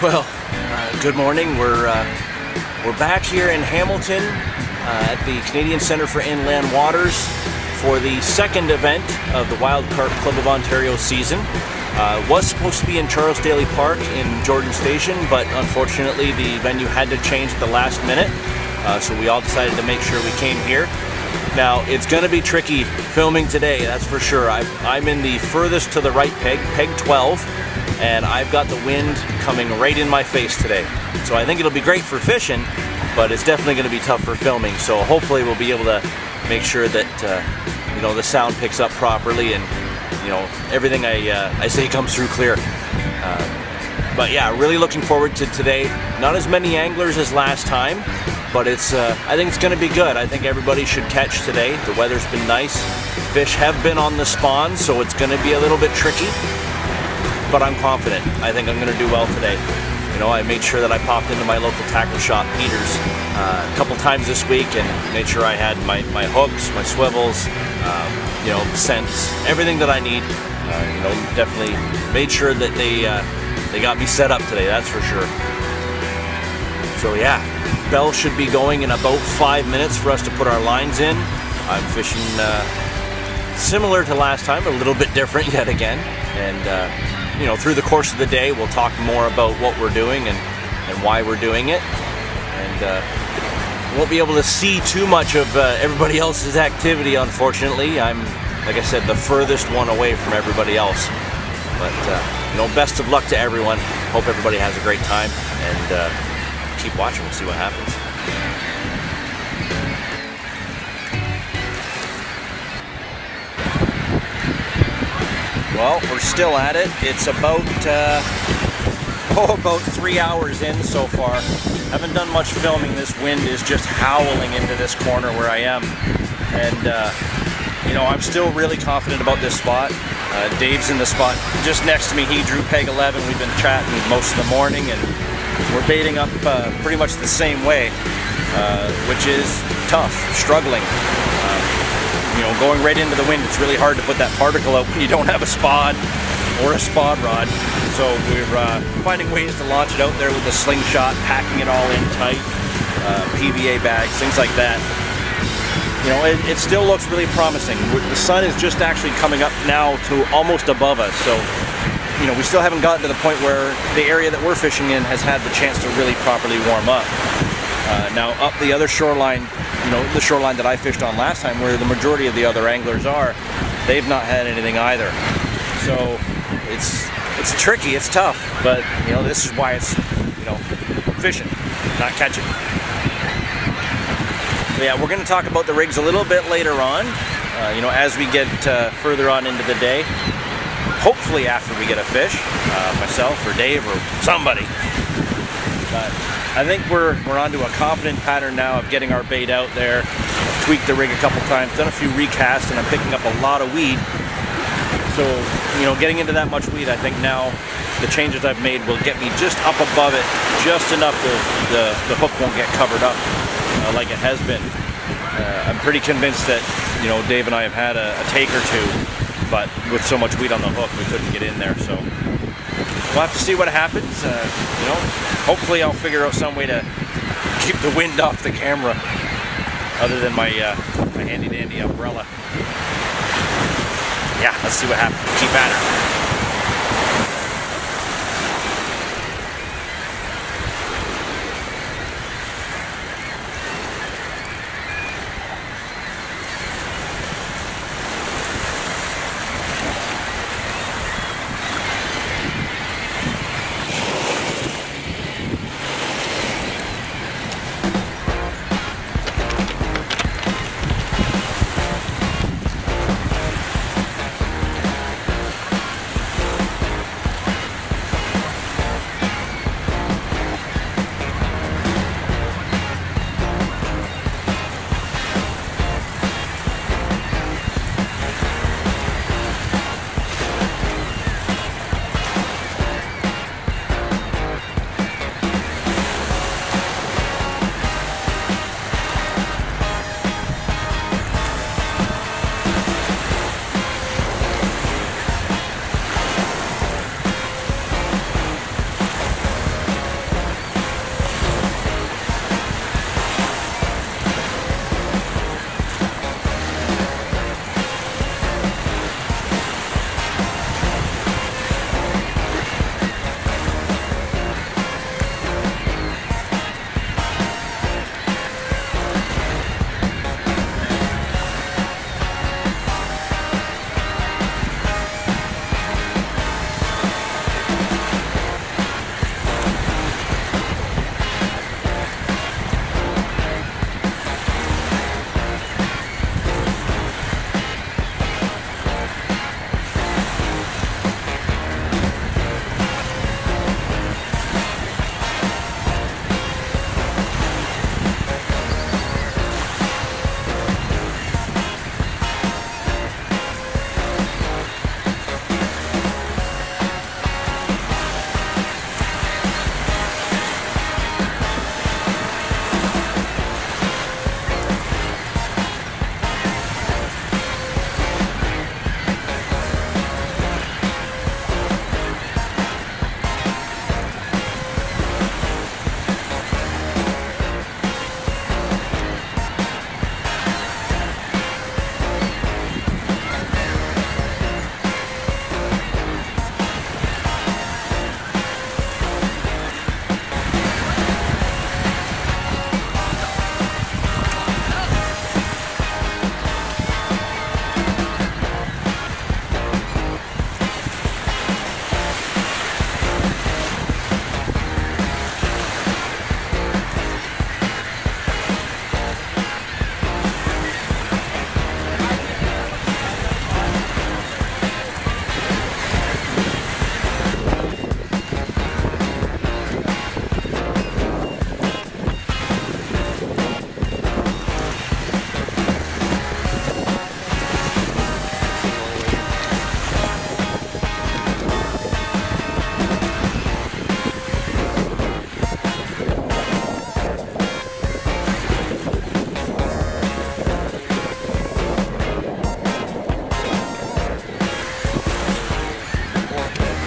Well, good morning. We're back here in Hamilton at the Canadian Centre for Inland Waters for the second event of the Wild Carp Club of Ontario season. Was supposed to be in Charles Daly Park in Jordan Station, but unfortunately the venue had to change at the last minute, so we all decided to make sure we came here. Now, it's going to be tricky filming today, that's for sure. I'm in the furthest to the right peg, peg 12, and I've got the wind coming right in my face today. So I think it'll be great for fishing, but it's definitely going to be tough for filming. So hopefully we'll be able to make sure that the sound picks up properly and everything I say comes through clear. But yeah, really looking forward to today. Not as many anglers as last time, but I think it's going to be good. I think everybody should catch today. The weather's been nice. Fish have been on the spawn, so it's going to be a little bit tricky, but I'm confident. I think I'm going to do well today. I made sure that I popped into my local tackle shop, Peter's, a couple times this week and made sure I had my hooks, my swivels, scents, everything that I need. Definitely made sure that they got me set up today, that's for sure. So yeah, bell should be going in about 5 minutes for us to put our lines in. I'm fishing similar to last time, a little bit different yet again. And through the course of the day, we'll talk more about what we're doing and why we're doing it. And won't be able to see too much of everybody else's activity, unfortunately. I'm, like I said, the furthest one away from everybody else. But, best of luck to everyone. Hope everybody has a great time, and keep watching. We'll see what happens. Well, we're still at it. It's about 3 hours in so far. Haven't done much filming. This wind is just howling into this corner where I am. And, I'm still really confident about this spot. Dave's in the spot just next to me. He drew peg 11. We've been chatting most of the morning, and we're baiting up pretty much the same way, which is tough, struggling. Going right into the wind, it's really hard to put that particle out when you don't have a spod or a spod rod. So we're finding ways to launch it out there with a slingshot, packing it all in tight, PVA bags, things like that. It still looks really promising. The sun is just actually coming up now to almost above us. So, we still haven't gotten to the point where the area that we're fishing in has had the chance to really properly warm up. Now up the other shoreline, the shoreline that I fished on last time, where the majority of the other anglers are, they've not had anything either. So it's tricky, it's tough, but this is why it's fishing, not catching. But yeah, we're going to talk about the rigs a little bit later on, as we get further on into the day. Hopefully after we get a fish, myself or Dave or somebody. But I think we're onto a confident pattern now of getting our bait out there. I've tweaked the rig a couple times, done a few recasts, and I'm picking up a lot of weed. So, getting into that much weed, I think now the changes I've made will get me just up above it, just enough the hook won't get covered up like it has been. I'm pretty convinced that, Dave and I have had a take or two, but with so much weed on the hook, we couldn't get in there, so we'll have to see what happens. Hopefully I'll figure out some way to keep the wind off the camera other than my handy dandy umbrella. Yeah, let's see what happens. Keep at her.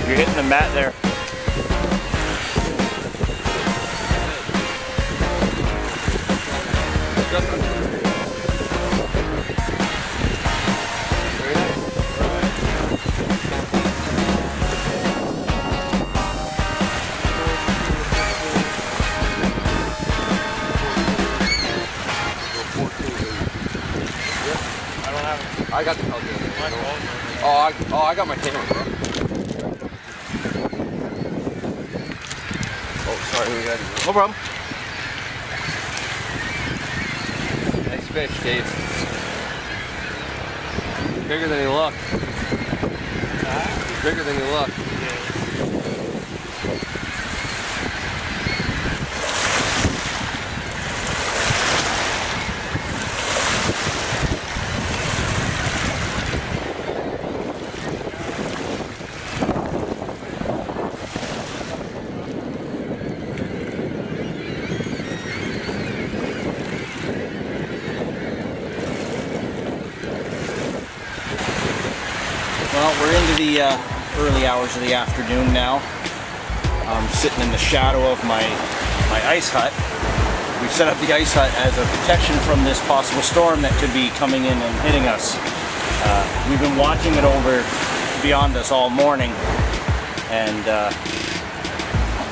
You're hitting the mat there. I got the calculator. Oh, I got my camera, bro. Oh, sorry, we got it. No problem. Nice fish, Dave. Bigger than you look. Bigger than you look. Well, we're into the early hours of the afternoon now. I'm sitting in the shadow of my ice hut. We've set up the ice hut as a protection from this possible storm that could be coming in and hitting us. We've been watching it over beyond us all morning, and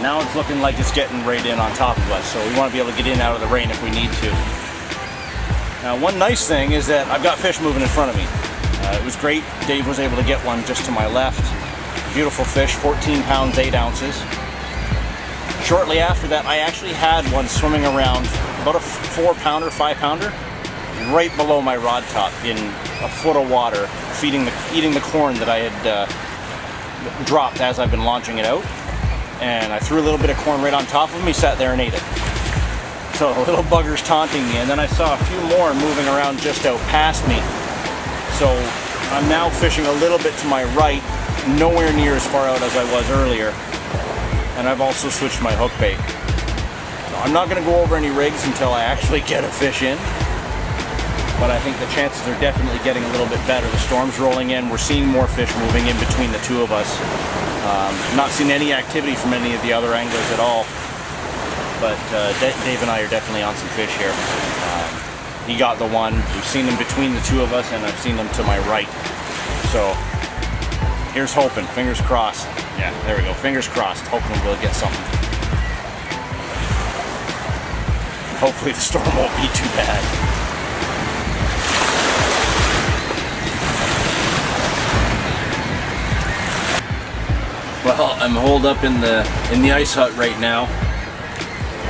now it's looking like it's getting right in on top of us, so we want to be able to get in out of the rain if we need to. Now, one nice thing is that I've got fish moving in front of me. It was great. Dave was able to get one just to my left. Beautiful fish, 14 pounds, 8 ounces. Shortly after that, I actually had one swimming around, about a 4-pounder, 5-pounder, right below my rod top in a foot of water, eating the corn that I had dropped as I've been launching it out. And I threw a little bit of corn right on top of him. He sat there and ate it. So the little bugger's taunting me, and then I saw a few more moving around just out past me. So I'm now fishing a little bit to my right, nowhere near as far out as I was earlier. And I've also switched my hook bait. So I'm not going to go over any rigs until I actually get a fish in. But I think the chances are definitely getting a little bit better. The storm's rolling in. We're seeing more fish moving in between the two of us. Not seeing any activity from any of the other anglers at all. But Dave and I are definitely on some fish here. He got the one. We've seen them between the two of us, and I've seen them to my right. So here's hoping. Fingers crossed. Yeah, there we go. Fingers crossed. Hoping we'll get something. Hopefully the storm won't be too bad. Well, I'm holed up in the ice hut right now.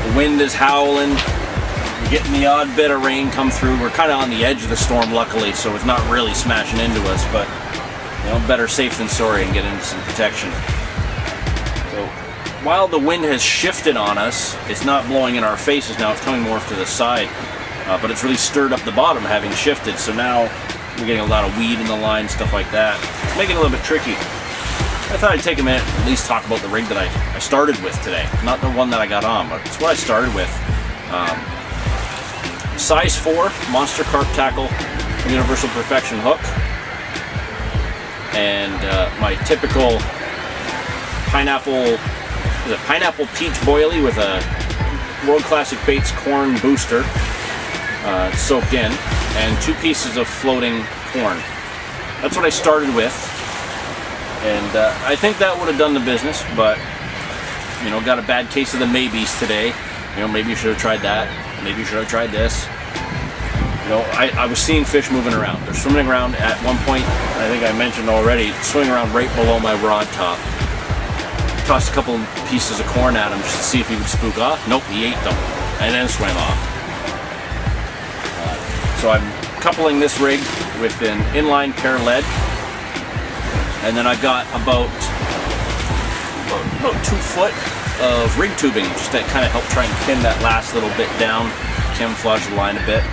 The wind is howling. We're getting the odd bit of rain come through. We're kind of on the edge of the storm, luckily, so it's not really smashing into us, but you know, better safe than sorry and get into some protection. So while the wind has shifted on us, it's not blowing in our faces now. It's coming more to the side, but it's really stirred up the bottom having shifted. So now we're getting a lot of weed in the line, stuff like that. It's making it a little bit tricky. I thought I'd take a minute and at least talk about the rig that I started with today. Not the one that I got on, but it's what I started with. Size 4 Monster Carp Tackle Universal Perfection hook. And my typical pineapple peach boilie with a World Classic Baits corn booster soaked in, and 2 pieces of floating corn. That's what I started with. And I think that would have done the business, but you know, got a bad case of the maybes today. You know, maybe you should have tried that. Maybe you should have tried this. You know, I was seeing fish moving around. They're swimming around at one point. I think I mentioned already, swimming around right below my rod top. Tossed a couple pieces of corn at him just to see if he would spook off. Nope, he ate them and then swam off. So I'm coupling this rig with an inline pair lead. And then I've got about 2 foot of rig tubing just to kind of help try and pin that last little bit down, camouflage the line a bit.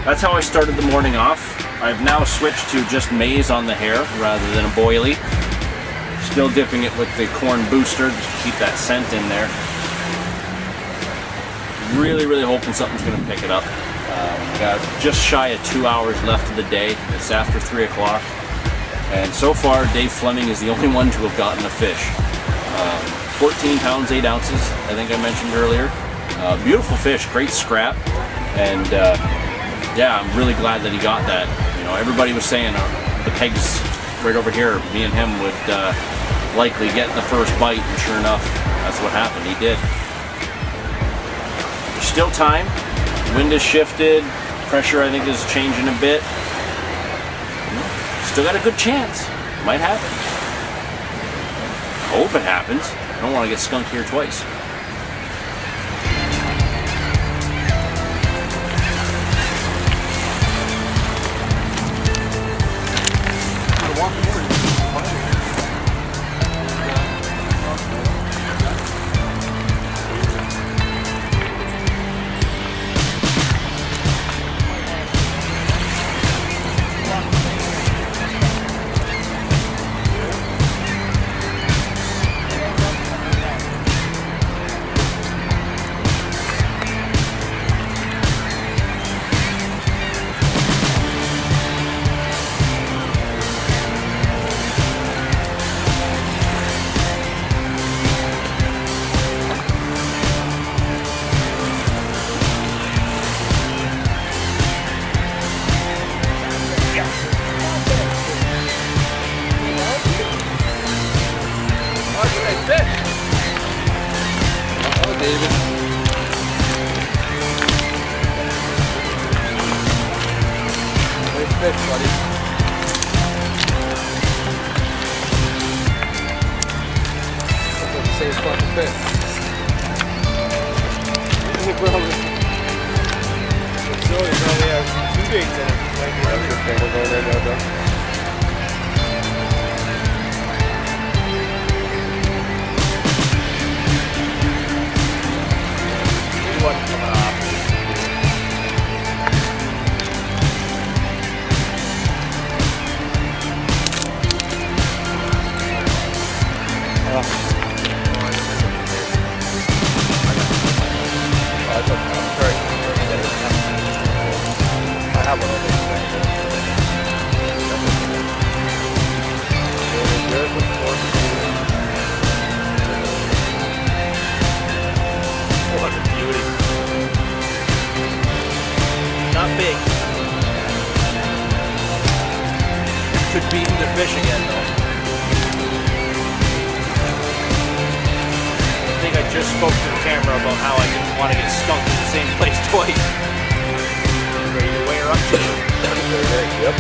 That's how I started the morning off. I've now switched to just maize on the hair rather than a boilie. Still dipping it with the corn booster just to keep that scent in there. Really, really hoping something's going to pick it up. Got just shy of 2 hours left of the day. It's after 3 o'clock. And so far, Dave Fleming is the only one to have gotten a fish. 14 pounds, 8 ounces, I think I mentioned earlier. Beautiful fish, great scrap. And yeah, I'm really glad that he got that. You know, everybody was saying the pegs right over here, me and him would likely get the first bite, and sure enough, that's what happened. He did. There's still time. Wind has shifted. Pressure, I think, is changing a bit. Still got a good chance. Might happen. I hope it happens. I don't want to get skunked here twice. David. Nice fish, buddy. That's the same fucking fish. So you probably have 2 baits in it. Might be another thing. We'll go there now, though. One coming off. I have one of these. What a beauty. Not big. Could be in the fish again though. I think I just spoke to the camera about how I didn't want to get skunked in the same place twice. Ready to weigh her up to you? Yep.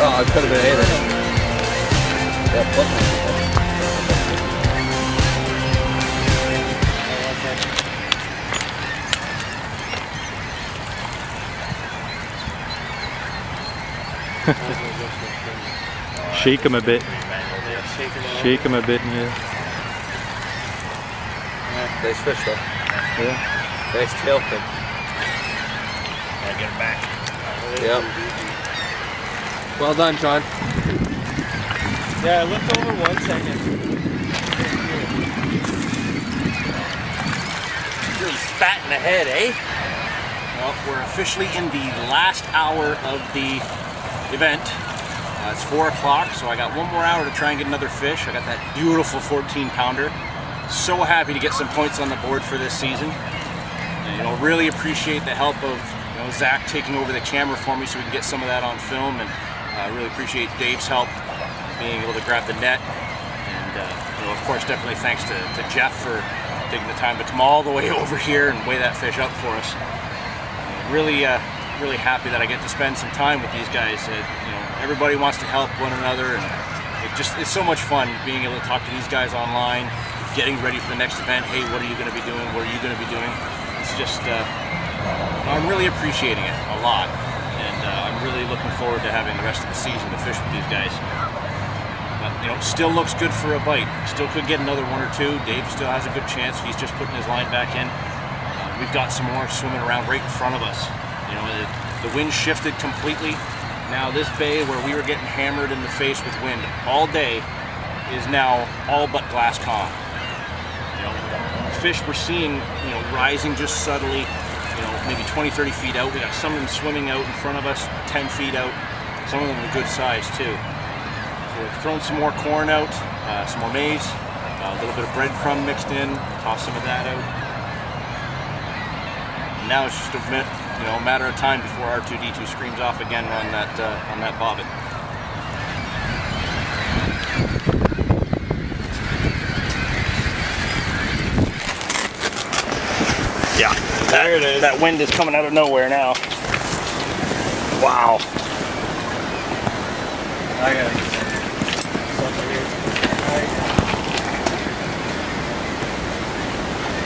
Oh, it could have been either. Shake him a bit. Shake him a bit, yeah. Nice fish though. Yeah. Nice tail fin. Gotta get him back. Yep. Well done, Sean. Yeah, I looked over 1 second. Really fat in the head, eh? Well, we're officially in the last hour of the event. It's 4 o'clock, so I got 1 more hour to try and get another fish. I got that beautiful 14-pounder. So happy to get some points on the board for this season. And, really appreciate the help of Zach taking over the camera for me so we can get some of that on film, and I really appreciate Dave's help being able to grab the net. And of course, definitely thanks to Jeff for taking the time to come all the way over here and weigh that fish up for us. Really happy that I get to spend some time with these guys. Everybody wants to help one another, and it's so much fun being able to talk to these guys online, getting ready for the next event. Hey, what are you going to be doing? What are you going to be doing? It's just I'm really appreciating it a lot, and I'm really looking forward to having the rest of the season to fish with these guys. But, you know, still looks good for a bite. Still could get another one or two. Dave still has a good chance. He's just putting his line back in. We've got some more swimming around right in front of us. You know, the wind shifted completely. Now this bay where we were getting hammered in the face with wind all day is now all but glass calm. You know, fish we're seeing, you know, rising just subtly, you know, maybe 20, 30 feet out. We got some of them swimming out in front of us, 10 feet out. Some of them are good size too. So we're throwing some more corn out, some more maize, a little bit of breadcrumb mixed in, toss some of that out. And now it's just a matter of time before R2-D2 screams off again on that bobbin. Yeah, there it is. That wind is coming out of nowhere now. Wow. I got it.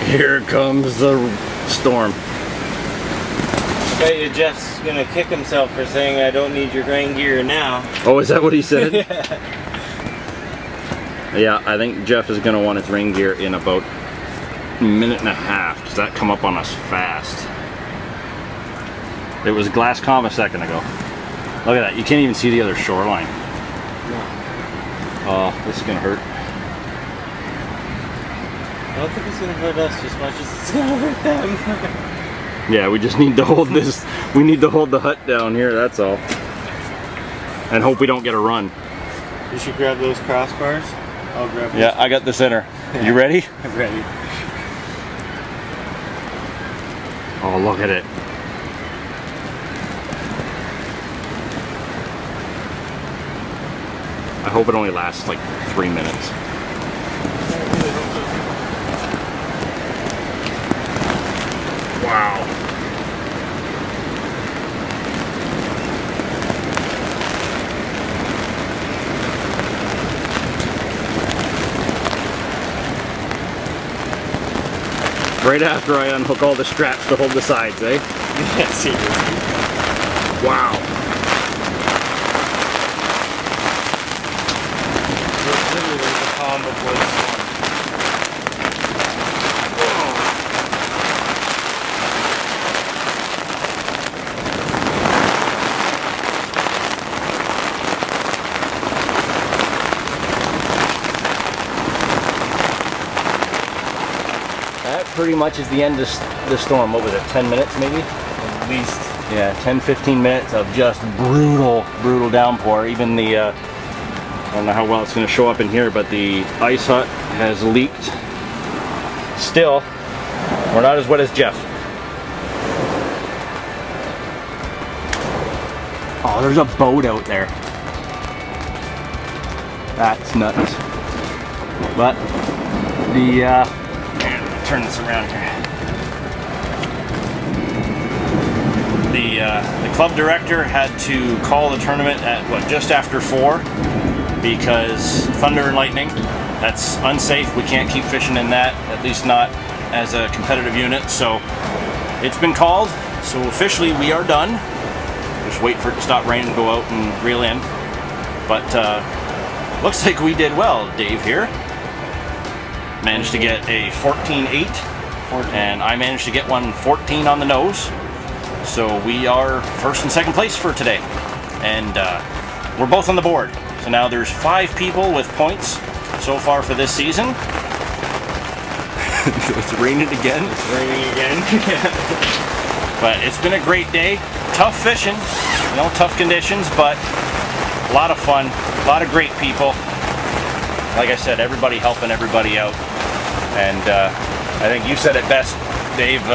Here comes the storm. I bet you Jeff's gonna kick himself for saying I don't need your rain gear now. Oh, is that what he said? Yeah. Yeah, I think Jeff is gonna want his rain gear in about a minute and a half. Does that come up on us fast? It was glass calm a second ago. Look at that, you can't even see the other shoreline. Oh, this is gonna hurt. I don't think it's gonna hurt us as much as it's gonna hurt them. Yeah, we just need to hold this. We need to hold the hut down here, that's all. And hope we don't get a run. You should grab those crossbars. I'll grab Yeah, I got the center. You ready? I'm ready. Oh, look at it. I hope it only lasts like 3 minutes. Wow. Right after I unhook all the straps to hold the sides, eh? Yeah, seriously. Wow. It's literally the calm before the storm. That pretty much is the end of the storm. What was it, 10 minutes maybe? At least. Yeah, 10-15 minutes of just brutal downpour. Even the, I don't know how well it's going to show up in here, but the ice hut has leaked. Still, we're not as wet as Jeff. Oh, there's a boat out there. That's nuts. But the, man, turn this around here. The club director had to call the tournament at what, just after 4 because thunder and lightning. That's unsafe. We can't keep fishing in that, at least not as a competitive unit. So it's been called. So officially we are done. Just wait for it to stop raining and go out and reel in. But looks like we did well. Dave here managed to get a 14.8, and I managed to get one 14 on the nose. So we are first and second place for today, and we're both on the board. So now there's 5 people with points so far for this season. It's raining again. It's raining again. But it's been a great day. Tough fishing, you know, tough conditions, but a lot of fun, a lot of great people. Like I said, everybody helping everybody out. And I think you said it best, Dave.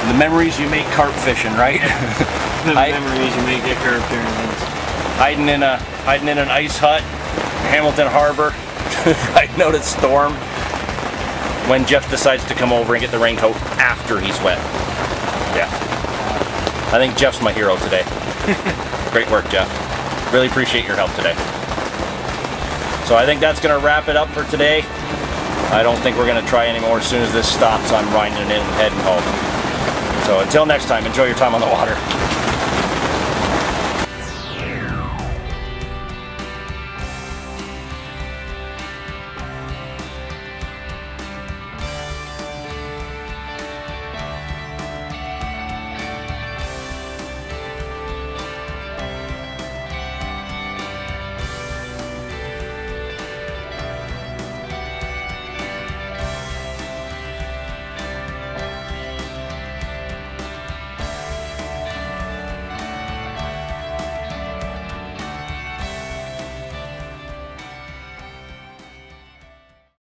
The memories you make carp fishing, right? The memories you make at carp tournaments. Hiding in an ice hut, Hamilton Harbor, riding out a storm. When Jeff decides to come over and get the raincoat after he's wet. Yeah. I think Jeff's my hero today. Great work, Jeff. Really appreciate your help today. So I think that's going to wrap it up for today. I don't think we're going to try anymore. As soon as this stops, I'm riding it in and heading home. So until next time, enjoy your time on the water.